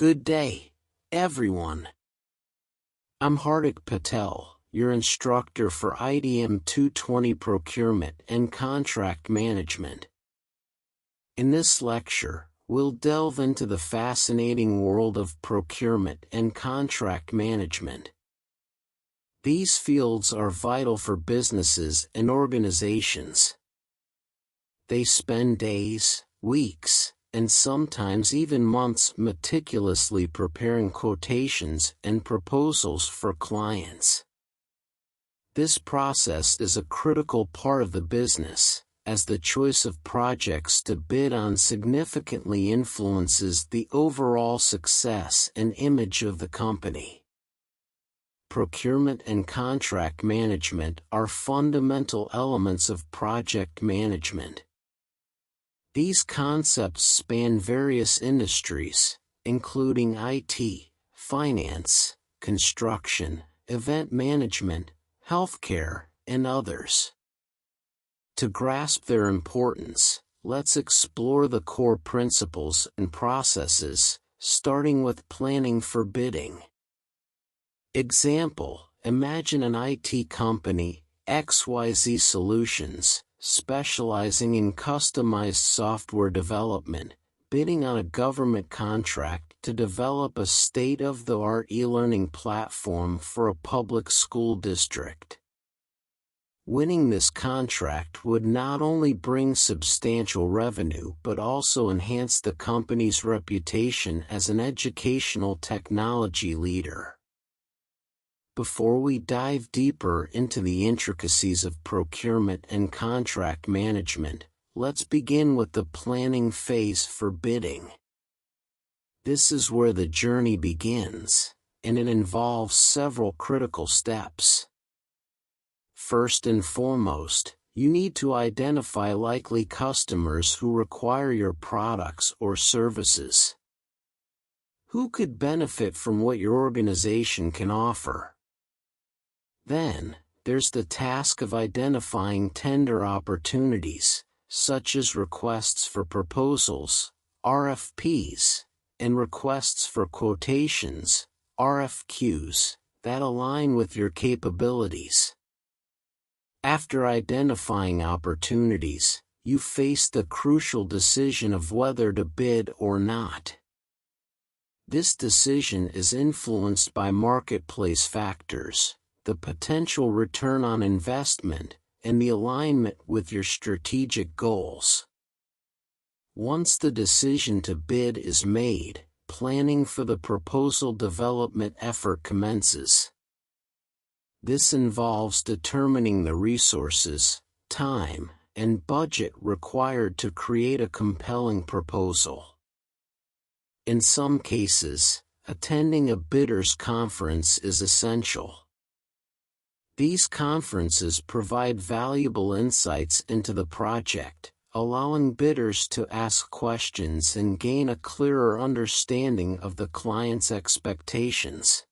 Good day, everyone. I'm Hardik Patel, your instructor for ITM 220 Procurement and Contract Management. In this lecture, we'll delve into the fascinating world of procurement and contract management. These fields are vital for businesses and organizations. They spend days, weeks, and sometimes even months meticulously preparing quotations and proposals for clients. This process is a critical part of the business, as the choice of projects to bid on significantly influences the overall success and image of the company. Procurement and contract management are fundamental elements of project management. These concepts span various industries, including IT, finance, construction, event management, healthcare, and others. To grasp their importance, let's explore the core principles and processes, starting with planning for bidding. Example: imagine an IT company, XYZ Solutions, specializing in customized software development, bidding on a government contract to develop a state-of-the-art e-learning platform for a public school district. Winning this contract would not only bring substantial revenue but also enhance the company's reputation as an educational technology leader. Before we dive deeper into the intricacies of procurement and contract management, let's begin with the planning phase for bidding. This is where the journey begins, and it involves several critical steps. First and foremost, you need to identify likely customers who require your products or services. Who could benefit from what your organization can offer? Then, there's the task of identifying tender opportunities, such as requests for proposals, RFPs, and requests for quotations, RFQs, that align with your capabilities. After identifying opportunities, you face the crucial decision of whether to bid or not. This decision is influenced by marketplace factors, the potential return on investment, and the alignment with your strategic goals. Once the decision to bid is made, planning for the proposal development effort commences. This involves determining the resources, time, and budget required to create a compelling proposal. In some cases, attending a bidders' conference is essential. These conferences provide valuable insights into the project, allowing bidders to ask questions and gain a clearer understanding of the client's expectations.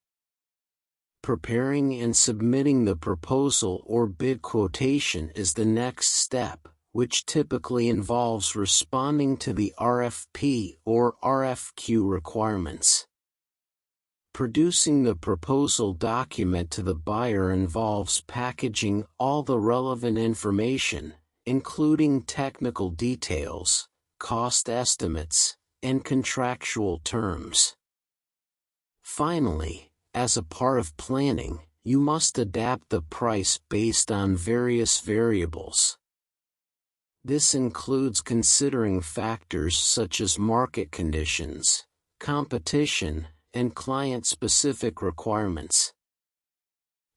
Preparing and submitting the proposal or bid quotation is the next step, which typically involves responding to the RFP or RFQ requirements. Producing the proposal document to the buyer involves packaging all the relevant information, including technical details, cost estimates, and contractual terms. Finally, as a part of planning, you must adapt the price based on various variables. This includes considering factors such as market conditions, competition, and client-specific requirements.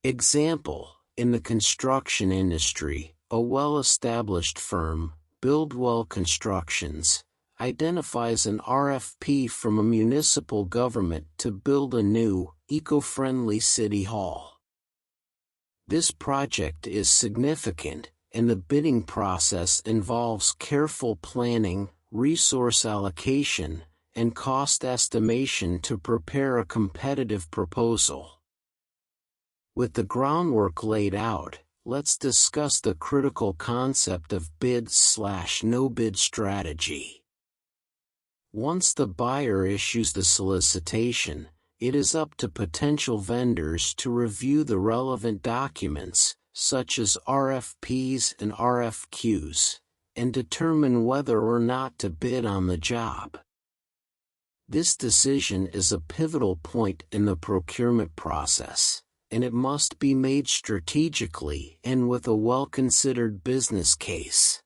Example: in the construction industry, a well-established firm, Buildwell Constructions, identifies an RFP from a municipal government to build a new, eco-friendly city hall. This project is significant, and the bidding process involves careful planning, resource allocation, and cost estimation to prepare a competitive proposal. With the groundwork laid out, let's discuss the critical concept of bid/no-bid strategy. Once the buyer issues the solicitation, it is up to potential vendors to review the relevant documents, such as RFPs and RFQs, and determine whether or not to bid on the job. This decision is a pivotal point in the procurement process, and it must be made strategically and with a well-considered business case.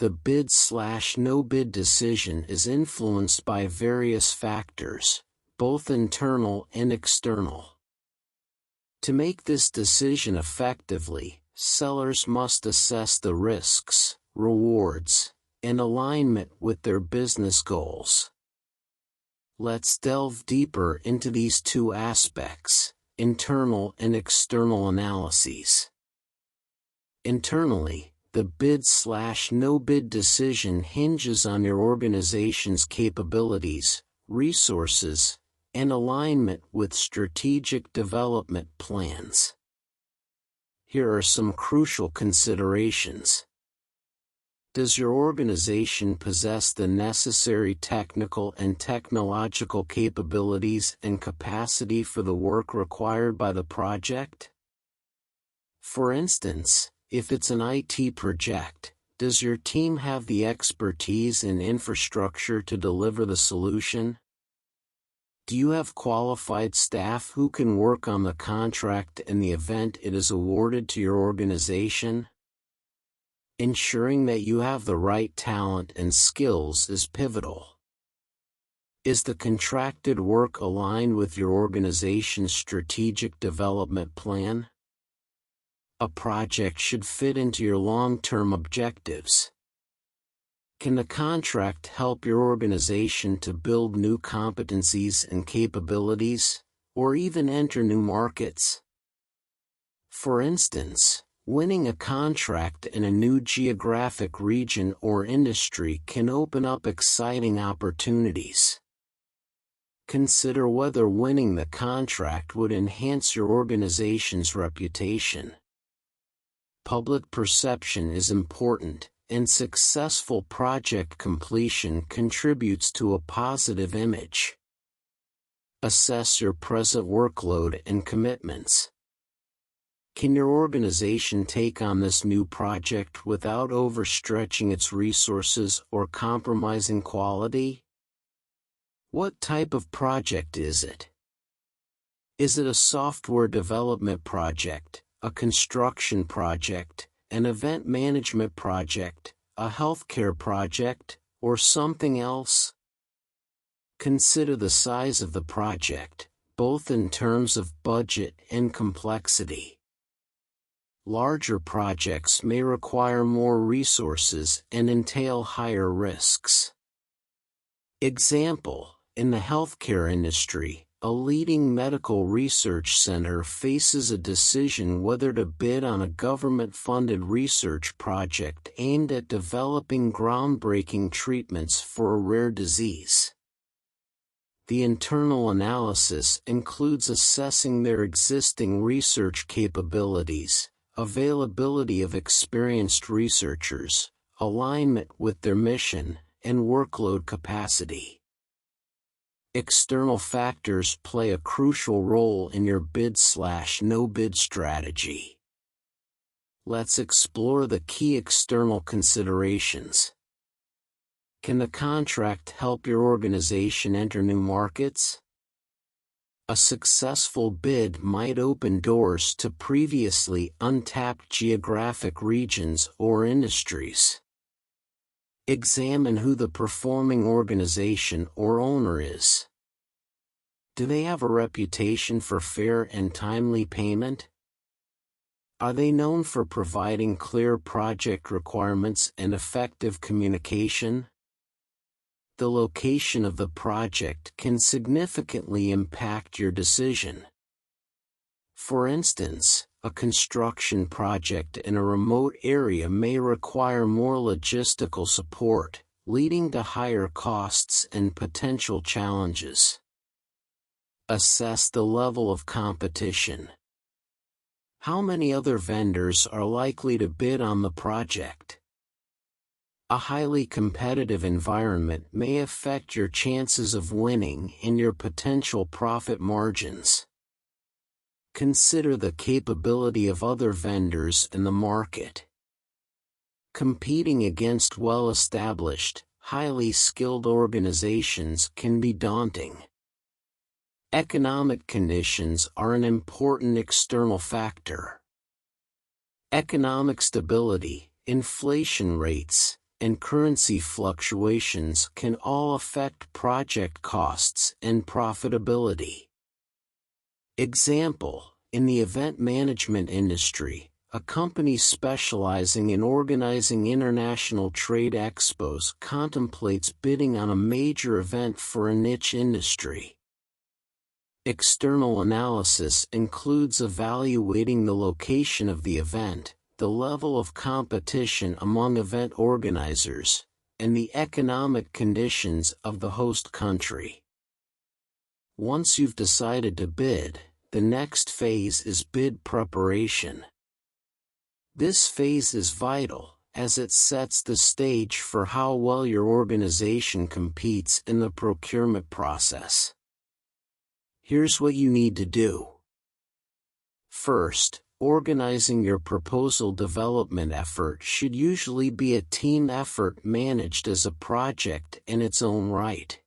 The bid/no-bid decision is influenced by various factors, both internal and external. To make this decision effectively, sellers must assess the risks, rewards, and alignment with their business goals. Let's delve deeper into these two aspects, internal and external analyses. Internally, the bid/no-bid decision hinges on your organization's capabilities, resources, and alignment with strategic development plans. Here are some crucial considerations. Does your organization possess the necessary technical and technological capabilities and capacity for the work required by the project? For instance, if it's an IT project, does your team have the expertise and infrastructure to deliver the solution? Do you have qualified staff who can work on the contract in the event it is awarded to your organization? Ensuring that you have the right talent and skills is pivotal. Is the contracted work aligned with your organization's strategic development plan? A project should fit into your long-term objectives. Can the contract help your organization to build new competencies and capabilities, or even enter new markets? For instance, winning a contract in a new geographic region or industry can open up exciting opportunities. Consider whether winning the contract would enhance your organization's reputation. Public perception is important, and successful project completion contributes to a positive image. Assess your present workload and commitments. Can your organization take on this new project without overstretching its resources or compromising quality? What type of project is it? Is it a software development project, a construction project, an event management project, a healthcare project, or something else? Consider the size of the project, both in terms of budget and complexity. Larger projects may require more resources and entail higher risks. Example: in the healthcare industry, a leading medical research center faces a decision whether to bid on a government-funded research project aimed at developing groundbreaking treatments for a rare disease. The internal analysis includes assessing their existing research capabilities, availability of experienced researchers, alignment with their mission, and workload capacity. External factors play a crucial role in your bid/no-bid strategy. Let's explore the key external considerations. Can the contract help your organization enter new markets? A successful bid might open doors to previously untapped geographic regions or industries. Examine who the performing organization or owner is. Do they have a reputation for fair and timely payment? Are they known for providing clear project requirements and effective communication? The location of the project can significantly impact your decision. For instance, a construction project in a remote area may require more logistical support, leading to higher costs and potential challenges. Assess the level of competition. How many other vendors are likely to bid on the project? A highly competitive environment may affect your chances of winning and your potential profit margins. Consider the capability of other vendors in the market. Competing against well-established, highly skilled organizations can be daunting. Economic conditions are an important external factor. Economic stability, inflation rates, and currency fluctuations can all affect project costs and profitability. Example: in the event management industry, a company specializing in organizing international trade expos contemplates bidding on a major event for a niche industry. External analysis includes evaluating the location of the event, the level of competition among event organizers, and the economic conditions of the host country. Once you've decided to bid, the next phase is bid preparation. This phase is vital, as it sets the stage for how well your organization competes in the procurement process. Here's what you need to do. First, organizing your proposal development effort should usually be a team effort managed as a project in its own right.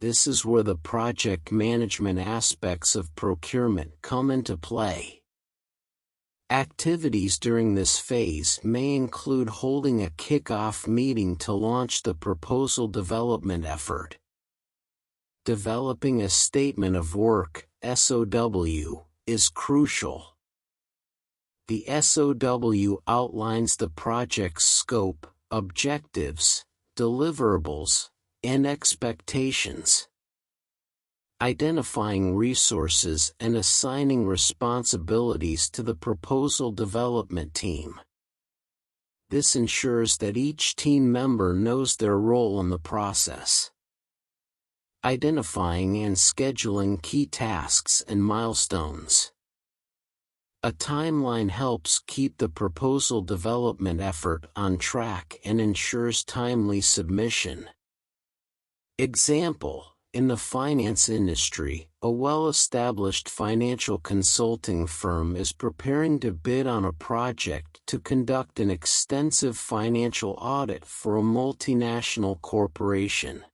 This is where the project management aspects of procurement come into play. Activities during this phase may include holding a kickoff meeting to launch the proposal development effort. Developing a statement of work, SOW, is crucial. The SOW outlines the project's scope, objectives, deliverables, and expectations. Identifying resources and assigning responsibilities to the proposal development team. This ensures that each team member knows their role in the process. Identifying and scheduling key tasks and milestones. A timeline helps keep the proposal development effort on track and ensures timely submission. Example: in the finance industry, a well-established financial consulting firm is preparing to bid on a project to conduct an extensive financial audit for a multinational corporation.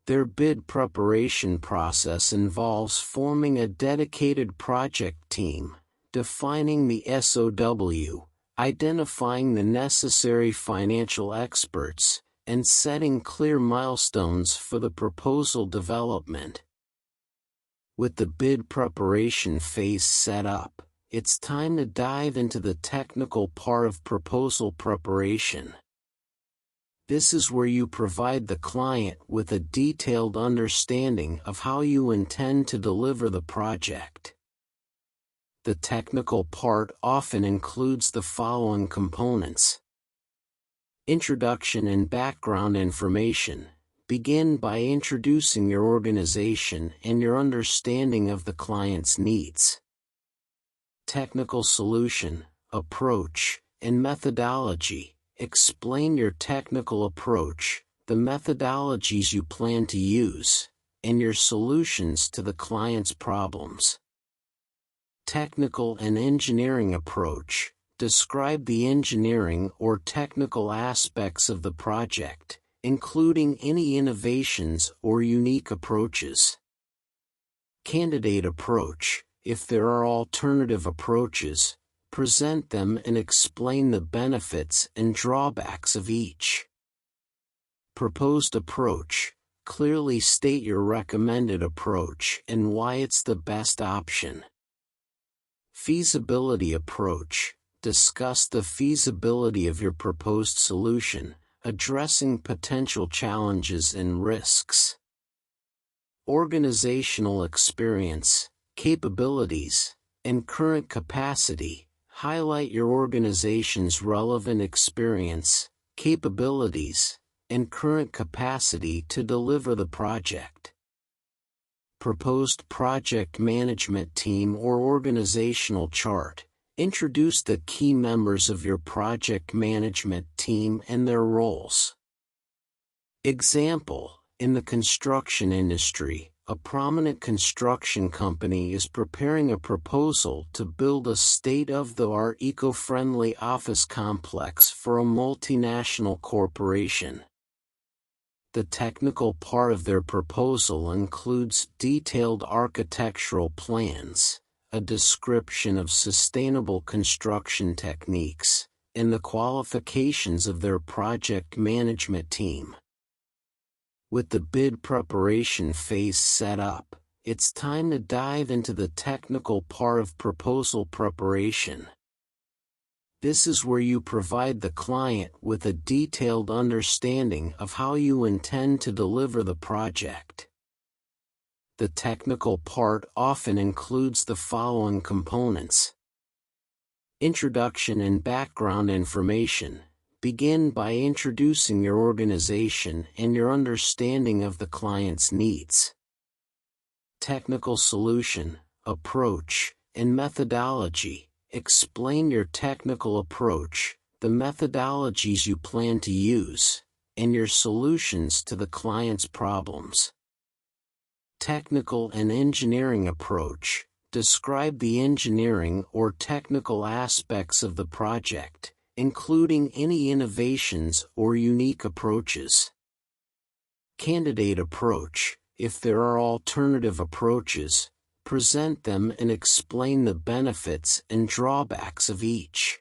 Their bid preparation process involves forming a dedicated project team, defining the SOW, identifying the necessary financial experts, and setting clear milestones for the proposal development. With the bid preparation phase set up, it's time to dive into the technical part of proposal preparation. This is where you provide the client with a detailed understanding of how you intend to deliver the project. The technical part often includes the following components. Introduction and background information. Begin by introducing your organization and your understanding of the client's needs. Technical solution, approach, and methodology. Explain your technical approach, the methodologies you plan to use, and your solutions to the client's problems. Technical and engineering approach. Describe the engineering or technical aspects of the project, including any innovations or unique approaches. Candidate approach. If there are alternative approaches, present them and explain the benefits and drawbacks of each. Proposed approach. Clearly state your recommended approach and why it's the best option. Feasibility approach. Discuss the feasibility of your proposed solution, addressing potential challenges and risks. Organizational experience, capabilities, and current capacity. Highlight your organization's relevant experience, capabilities, and current capacity to deliver the project. Proposed project management team or organizational chart. Introduce the key members of your project management team and their roles. Example: in the construction industry, a prominent construction company is preparing a proposal to build a state-of-the-art eco-friendly office complex for a multinational corporation. The technical part of their proposal includes detailed architectural plans, a description of sustainable construction techniques, and the qualifications of their project management team. With the bid preparation phase set up, it's time to dive into the technical part of proposal preparation. This is where you provide the client with a detailed understanding of how you intend to deliver the project. The technical part often includes the following components. Introduction and background information. Begin by introducing your organization and your understanding of the client's needs. Technical solution, approach, and methodology. Explain your technical approach, the methodologies you plan to use, and your solutions to the client's problems. Technical and engineering approach. Describe the engineering or technical aspects of the project, including any innovations or unique approaches. Candidate approach. If there are alternative approaches, present them and explain the benefits and drawbacks of each.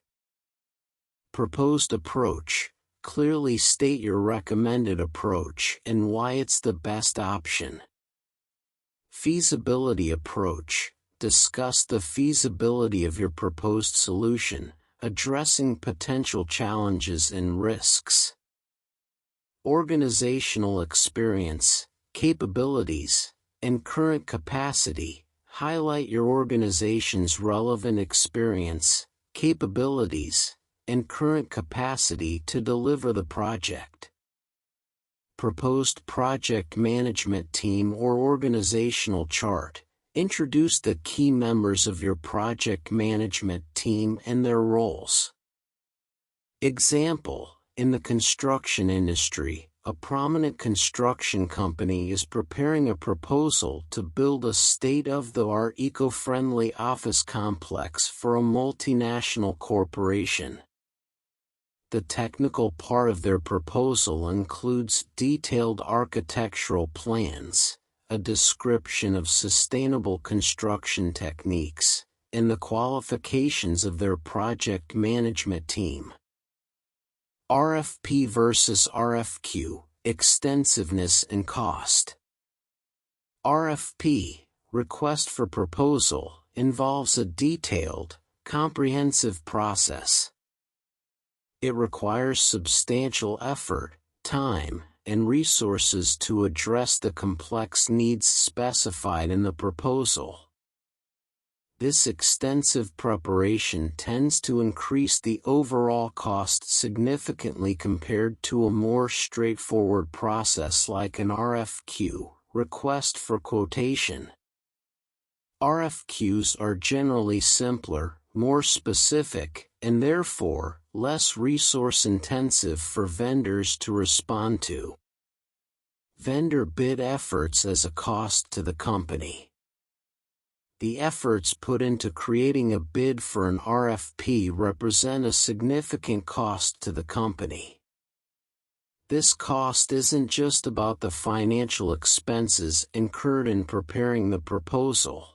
Proposed approach. Clearly state your recommended approach and why it's the best option. Feasibility approach. Discuss the feasibility of your proposed solution, addressing potential challenges and risks. Organizational experience, capabilities, and current capacity. Highlight your organization's relevant experience, capabilities, and current capacity to deliver the project. Proposed project management team or organizational chart. Introduce the key members of your project management team and their roles. Example: in the construction industry, a prominent construction company is preparing a proposal to build a state-of-the-art eco-friendly office complex for a multinational corporation. The technical part of their proposal includes detailed architectural plans, a description of sustainable construction techniques, and the qualifications of their project management team. RFP versus RFQ, extensiveness and cost. RFP, request for proposal, involves a detailed, comprehensive process. It requires substantial effort, time, and resources to address the complex needs specified in the proposal. This extensive preparation tends to increase the overall cost significantly compared to a more straightforward process like an RFQ, request for quotation. RFQs are generally simpler, more specific, and therefore, less resource-intensive for vendors to respond to. Vendor bid efforts as a cost to the company. The efforts put into creating a bid for an RFP represent a significant cost to the company. This cost isn't just about the financial expenses incurred in preparing the proposal.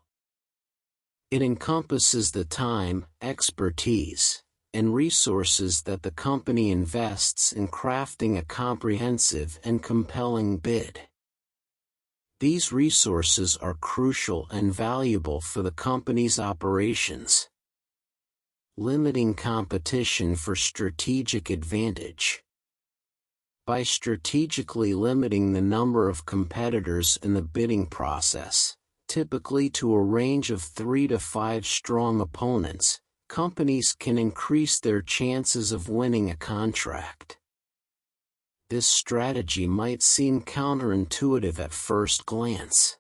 It encompasses the time, expertise, and resources that the company invests in crafting a comprehensive and compelling bid. These resources are crucial and valuable for the company's operations. Limiting competition for strategic advantage. By strategically limiting the number of competitors in the bidding process, typically to a range of 3 to 5 strong opponents, companies can increase their chances of winning a contract. This strategy might seem counterintuitive at first glance.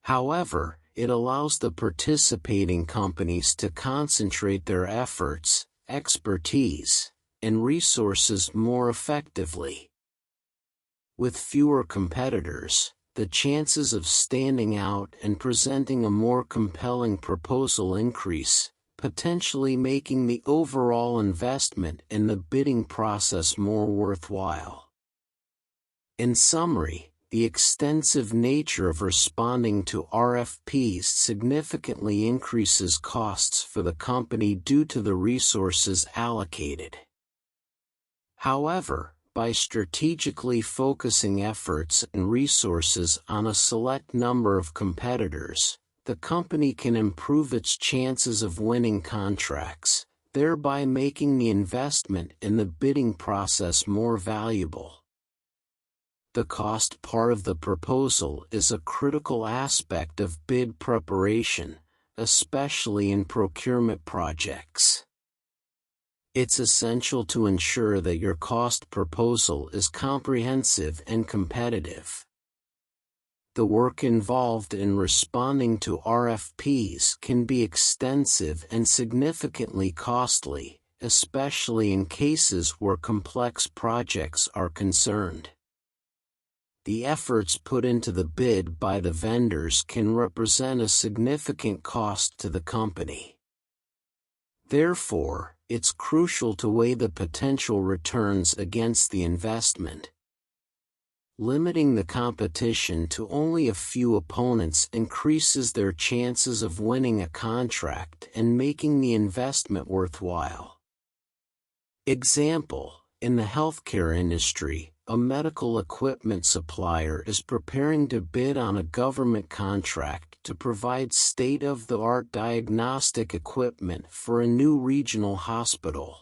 However, it allows the participating companies to concentrate their efforts, expertise, and resources more effectively. With fewer competitors, the chances of standing out and presenting a more compelling proposal increase, potentially making the overall investment in the bidding process more worthwhile. In summary, the extensive nature of responding to RFPs significantly increases costs for the company due to the resources allocated. However, by strategically focusing efforts and resources on a select number of competitors, the company can improve its chances of winning contracts, thereby making the investment in the bidding process more valuable. The cost part of the proposal is a critical aspect of bid preparation, especially in procurement projects. It's essential to ensure that your cost proposal is comprehensive and competitive. The work involved in responding to RFPs can be extensive and significantly costly, especially in cases where complex projects are concerned. The efforts put into the bid by the vendors can represent a significant cost to the company. Therefore, it's crucial to weigh the potential returns against the investment. Limiting the competition to only a few opponents increases their chances of winning a contract and making the investment worthwhile. Example: in the healthcare industry, a medical equipment supplier is preparing to bid on a government contract to provide state-of-the-art diagnostic equipment for a new regional hospital.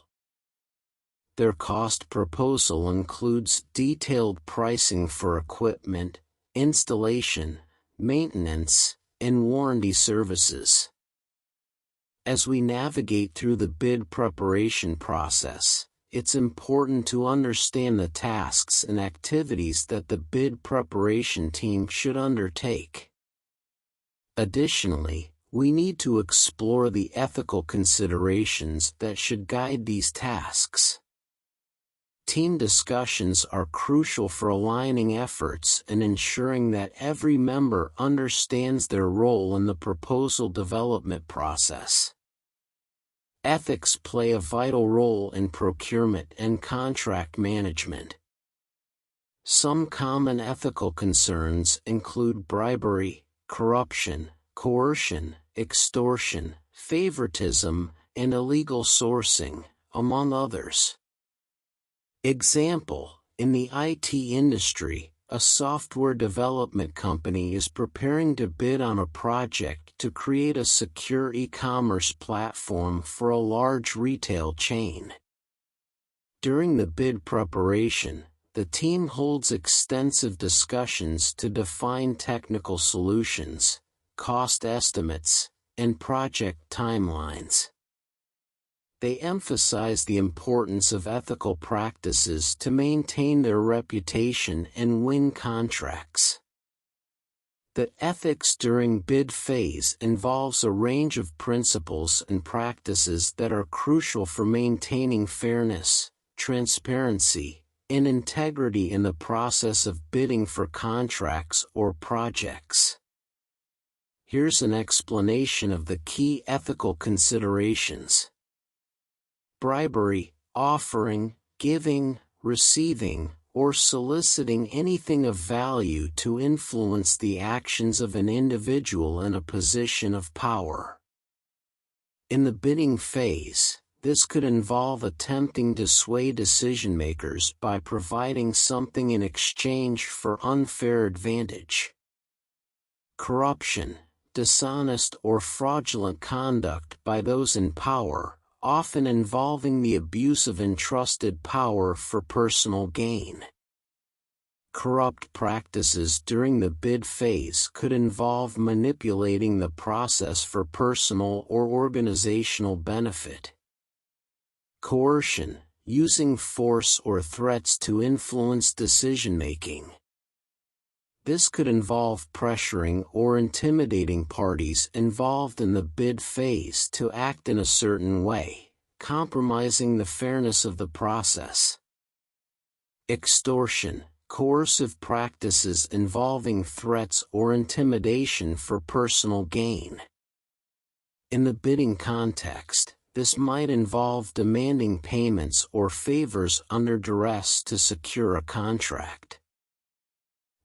Their cost proposal includes detailed pricing for equipment, installation, maintenance, and warranty services. As we navigate through the bid preparation process, it's important to understand the tasks and activities that the bid preparation team should undertake. Additionally, we need to explore the ethical considerations that should guide these tasks. Team discussions are crucial for aligning efforts and ensuring that every member understands their role in the proposal development process. Ethics play a vital role in procurement and contract management. Some common ethical concerns include bribery, corruption, coercion, extortion, favoritism, and illegal sourcing, among others. Example: in the IT industry, a software development company is preparing to bid on a project to create a secure e-commerce platform for a large retail chain. During the bid preparation, the team holds extensive discussions to define technical solutions, cost estimates, and project timelines. They emphasize the importance of ethical practices to maintain their reputation and win contracts. The ethics during bid phase involves a range of principles and practices that are crucial for maintaining fairness, transparency, and integrity in the process of bidding for contracts or projects. Here's an explanation of the key ethical considerations. Bribery: offering, giving, receiving, or soliciting anything of value to influence the actions of an individual in a position of power. In the bidding phase, this could involve attempting to sway decision-makers by providing something in exchange for unfair advantage. Corruption: dishonest or fraudulent conduct by those in power, often involving the abuse of entrusted power for personal gain. Corrupt practices during the bid phase could involve manipulating the process for personal or organizational benefit. Coercion: using force or threats to influence decision-making. This could involve pressuring or intimidating parties involved in the bid phase to act in a certain way, compromising the fairness of the process. Extortion, coercive practices involving threats or intimidation for personal gain. In the bidding context, this might involve demanding payments or favors under duress to secure a contract.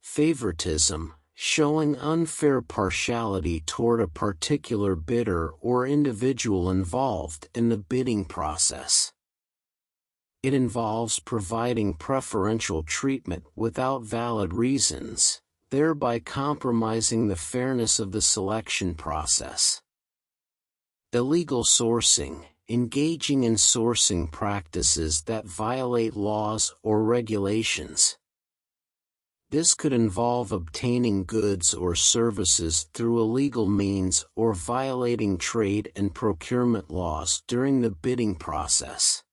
Favoritism, showing unfair partiality toward a particular bidder or individual involved in the bidding process. It involves providing preferential treatment without valid reasons, thereby compromising the fairness of the selection process. Illegal sourcing, engaging in sourcing practices that violate laws or regulations. This could involve obtaining goods or services through illegal means or violating trade and procurement laws during the bidding process.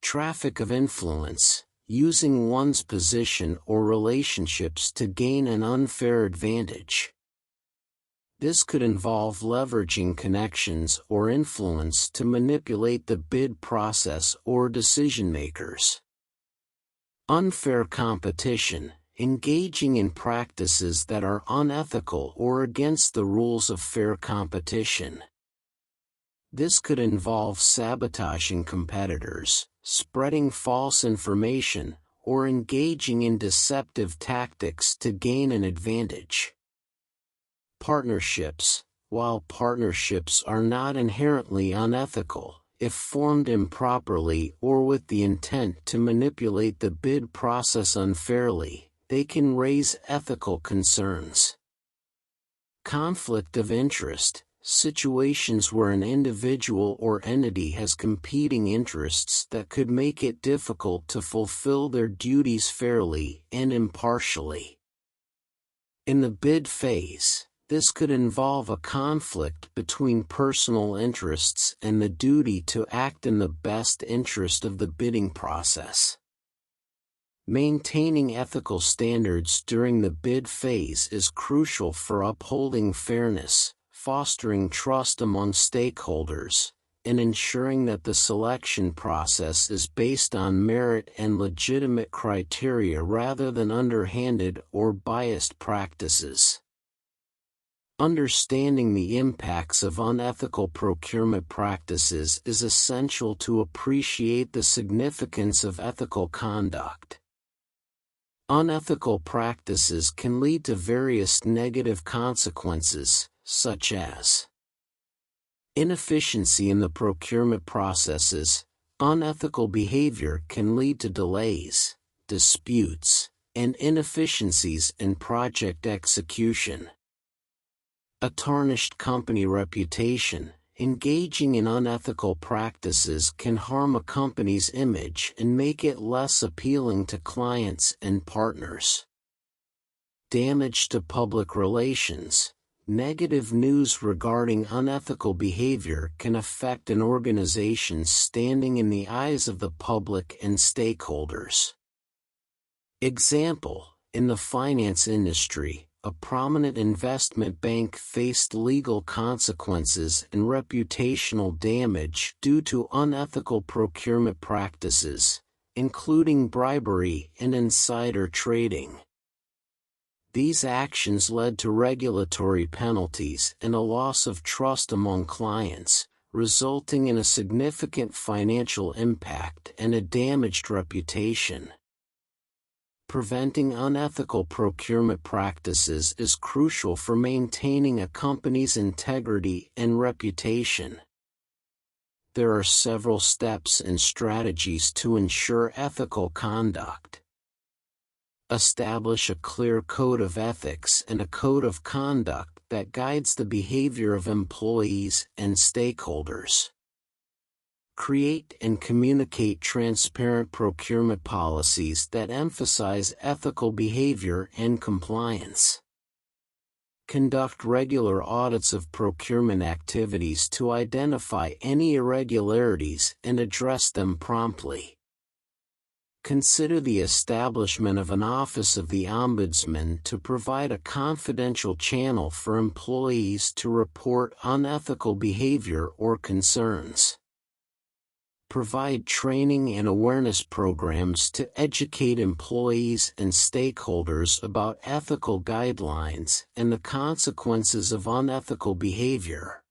Traffic of influence, using one's position or relationships to gain an unfair advantage. This could involve leveraging connections or influence to manipulate the bid process or decision-makers. Unfair competition, engaging in practices that are unethical or against the rules of fair competition. This could involve sabotaging competitors, spreading false information, or engaging in deceptive tactics to gain an advantage. Partnerships, while partnerships are not inherently unethical, if formed improperly or with the intent to manipulate the bid process unfairly, they can raise ethical concerns. Conflict of interest, situations where an individual or entity has competing interests that could make it difficult to fulfill their duties fairly and impartially. In the bid phase, this could involve a conflict between personal interests and the duty to act in the best interest of the bidding process. Maintaining ethical standards during the bid phase is crucial for upholding fairness, fostering trust among stakeholders, and ensuring that the selection process is based on merit and legitimate criteria rather than underhanded or biased practices. Understanding the impacts of unethical procurement practices is essential to appreciate the significance of ethical conduct. Unethical practices can lead to various negative consequences, such as inefficiency in the procurement processes. Unethical behavior can lead to delays, disputes, and inefficiencies in project execution. A tarnished company reputation. Engaging in unethical practices can harm a company's image and make it less appealing to clients and partners. Damage to public relations. Negative news regarding unethical behavior can affect an organization's standing in the eyes of the public and stakeholders. Example: in the finance industry, a prominent investment bank faced legal consequences and reputational damage due to unethical procurement practices, including bribery and insider trading. These actions led to regulatory penalties and a loss of trust among clients, resulting in a significant financial impact and a damaged reputation. Preventing unethical procurement practices is crucial for maintaining a company's integrity and reputation. There are several steps and strategies to ensure ethical conduct. Establish a clear code of ethics and a code of conduct that guides the behavior of employees and stakeholders. Create and communicate transparent procurement policies that emphasize ethical behavior and compliance. Conduct regular audits of procurement activities to identify any irregularities and address them promptly. Consider the establishment of an Office of the Ombudsman to provide a confidential channel for employees to report unethical behavior or concerns. Provide training and awareness programs to educate employees and stakeholders about ethical guidelines and the consequences of unethical behavior.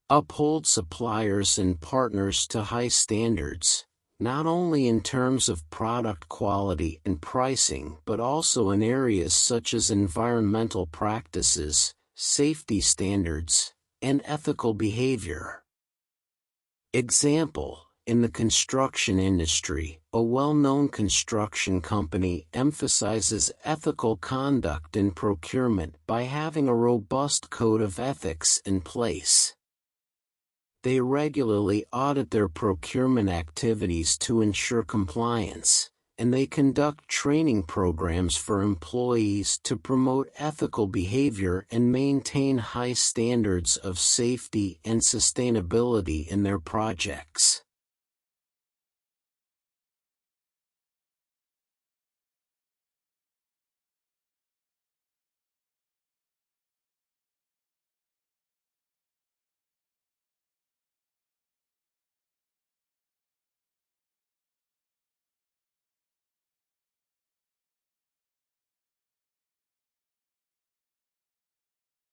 Uphold suppliers and partners to high standards, not only in terms of product quality and pricing but also in areas such as environmental practices, safety standards, and ethical behavior. Example: in the construction industry, a well-known construction company emphasizes ethical conduct in procurement by having a robust code of ethics in place. They regularly audit their procurement activities to ensure compliance, and they conduct training programs for employees to promote ethical behavior and maintain high standards of safety and sustainability in their projects.